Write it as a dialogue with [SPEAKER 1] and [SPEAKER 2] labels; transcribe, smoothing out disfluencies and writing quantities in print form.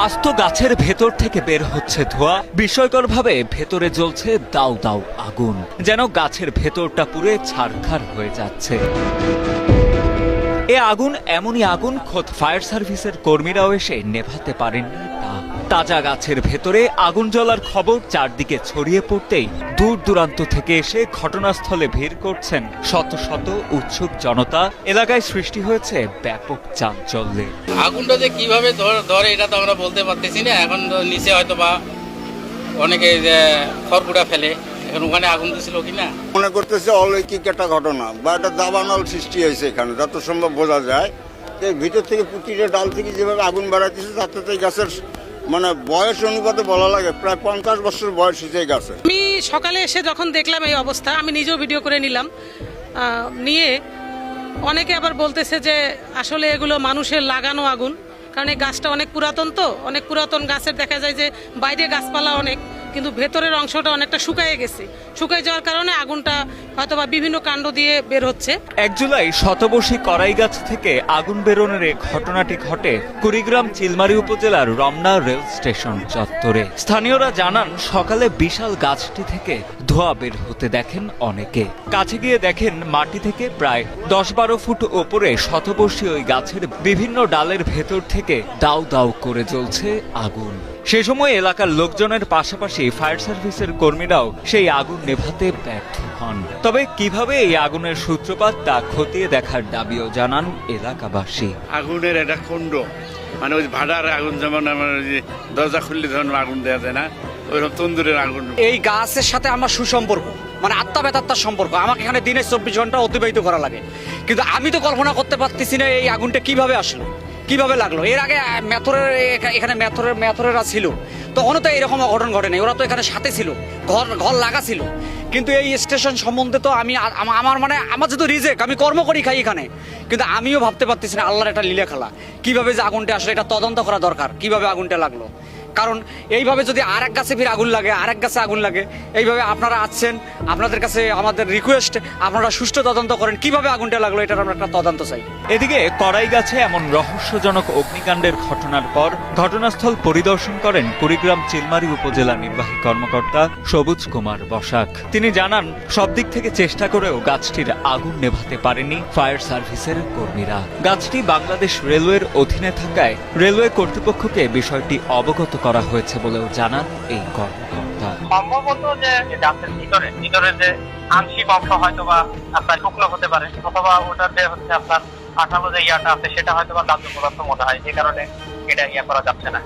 [SPEAKER 1] আস্ত গাছের ভেতর থেকে বের হচ্ছে ধোঁয়া, বিস্ময়করভাবে ভেতরে জ্বলছে দাউ দাউ আগুন, যেন গাছের ভেতরটা পুড়ে ছারখার হয়ে যাচ্ছে। এ আগুন এমনই আগুন, খোদ ফায়ার সার্ভিসের কর্মীরাও এসে নেভাতে পারেননি তা। তাজা গাছের ভেতরে আগুন জ্বলার খবর চারদিকে ছড়িয়ে পড়তেই দূর দূরান্ত থেকে এসে ঘটনাস্থলে ভিড় করছেন শত শত উৎসুক জনতা। এলাকায় সৃষ্টি হয়েছে ব্যাপক চাঞ্চল্যের।
[SPEAKER 2] আগুনটা যে কিভাবে ধরে এটা তো আমরা বলতে পারতেছি না। এখন তো নিচে হয়তো বা অনেকে খড়কুটা ফেলে, এখন ওখানে আগুন দিছিল কিনা
[SPEAKER 3] মনে করতেছে অলৌকিক একটা ঘটনা বা একটা দাবানল সৃষ্টি হয়েছে এখানে, যত সম্ভব বোঝা যায়। ভিতর থেকে প্রতিটা ডাল থেকে যেভাবে আগুন বাড়াইতেছে তাতে গাছের মানে বয়স অনুপাতে বলা লাগে প্রায় 50 বছর বয়স হয়েছে গাছে।
[SPEAKER 4] আমি সকালে এসে যখন দেখলাম এই অবস্থা, আমি নিজেও ভিডিও করে নিলাম। নিয়ে অনেকে আবার বলতেছে যে আসলে এগুলো মানুষের লাগানো আগুন, কারণ এই গাছটা অনেক পুরাতন, তো অনেক পুরাতন গাছের দেখা যায় যে বাইরে গাছপালা অনেক, কিন্তু ভেতরের অংশটা অনেকটা শুকায়ে গেছে। শুকায় যাওয়ার কারণে আগুনটা হয়তোবা বিভিন্ন কাণ্ড দিয়ে বের হচ্ছে।
[SPEAKER 1] 1 জুলাই শতবর্ষী করাই গাছ থেকে আগুন বেরোনোর এই ঘটনাটি ঘটে কুড়িগ্রাম চিলমারী উপজেলার রমনা রেল স্টেশন চত্বরে। স্থানীয়রা জানান, সকালে বিশাল গাছটি থেকে ধোঁয়া বের হতে দেখেন অনেকে। কাছে গিয়ে দেখেন মাটি থেকে প্রায় 10-12 ফুট ওপরে শতবর্ষী ওই গাছের বিভিন্ন ডালের ভেতর থেকে দাউ দাউ করে জ্বলছে আগুন। সে সময় এলাকার লোকজনের পাশাপাশি ফায়ার সার্ভিসের কর্মীরাও সেই আগুন নেভাতে ব্যর্থ হন। তবে কিভাবে এই আগুনের সূত্রপাত তা খতিয়ে দেখার দাবিও জানান এলাকাবাসী।
[SPEAKER 5] আগুনের একটা কুণ্ড, মানে ওই ভাড়ার আগুন, যেমন আমার দরজা খুললে ধরুন আগুন দেওয়া যায় না, ওইরকম তন্দুরের আগুন।
[SPEAKER 6] এই গাছের সাথে আমার সুসম্পর্ক, মানে আত্মা বেতাত্মার সম্পর্ক। আমাকে এখানে দিনে 24 ঘন্টা অতিবাহিত করা লাগে, কিন্তু আমি তো কল্পনা করতে পারতেছি না এই আগুনটা কিভাবে আসলো, কিভাবে লাগলো। এর আগে এখানে মেথরেরা ছিল, তখনও তো এরকম অঘটন ঘটে নাই। ওরা তো এখানে সাথে ছিল, ঘর লাগা ছিল। কিন্তু এই স্টেশন সম্বন্ধে তো আমার যেহেতু রিজেক্ট, আমি কর্ম করি খাই এখানে, কিন্তু আমিও ভাবতে পারতেছি না আল্লাহর একটা লীলা খেলা, কিভাবে যে আগুনটা আসলে এটা তদন্ত করা দরকার, কিভাবে আগুনটা লাগলো। কারণ এইভাবে যদি আরেক গাছে ফির আগুন লাগে, আরেক গাছে আগুন লাগে, এইভাবে আপনারা আসছেন, আপনাদের কাছে আমাদের রিকোয়েস্ট, আপনারা সুষ্ঠু তদন্ত করেন কিভাবে আগুনটা লাগলো, এটার আমরা একটা তদন্ত চাই।
[SPEAKER 1] এদিকে করাই গাছে এমন রহস্যজনক অগ্নিকাণ্ডের ঘটনার পর ঘটনাস্থল পরিদর্শন করেন কুড়িগ্রাম চিলমারী উপজেলা নির্বাহী কর্মকর্তা সবুজ কুমার বসাক। তিনি জানান, সব দিক থেকে চেষ্টা করেও গাছটির আগুন নেভাতে পারেনি ফায়ার সার্ভিসের কর্মীরা। গাছটি বাংলাদেশ রেলওয়ের অধীনে থাকায় রেলওয়ে কর্তৃপক্ষকে বিষয়টি অবগত করা হয়েছে বলেও জানান এই কর্মকর্তা।
[SPEAKER 7] সম্ভবত যে গাছের ভিতরে যে আংশিক অংশ হয়তো বা আপনার শুকনো হতে পারে, অথবা ওটার যে হচ্ছে আপনার আঠালো যে ইয়াটা আছে সেটা হয়তো বা দাহ্য পদার্থ মনে হয়, এই কারণে এটা ইয়া করা যাচ্ছে না।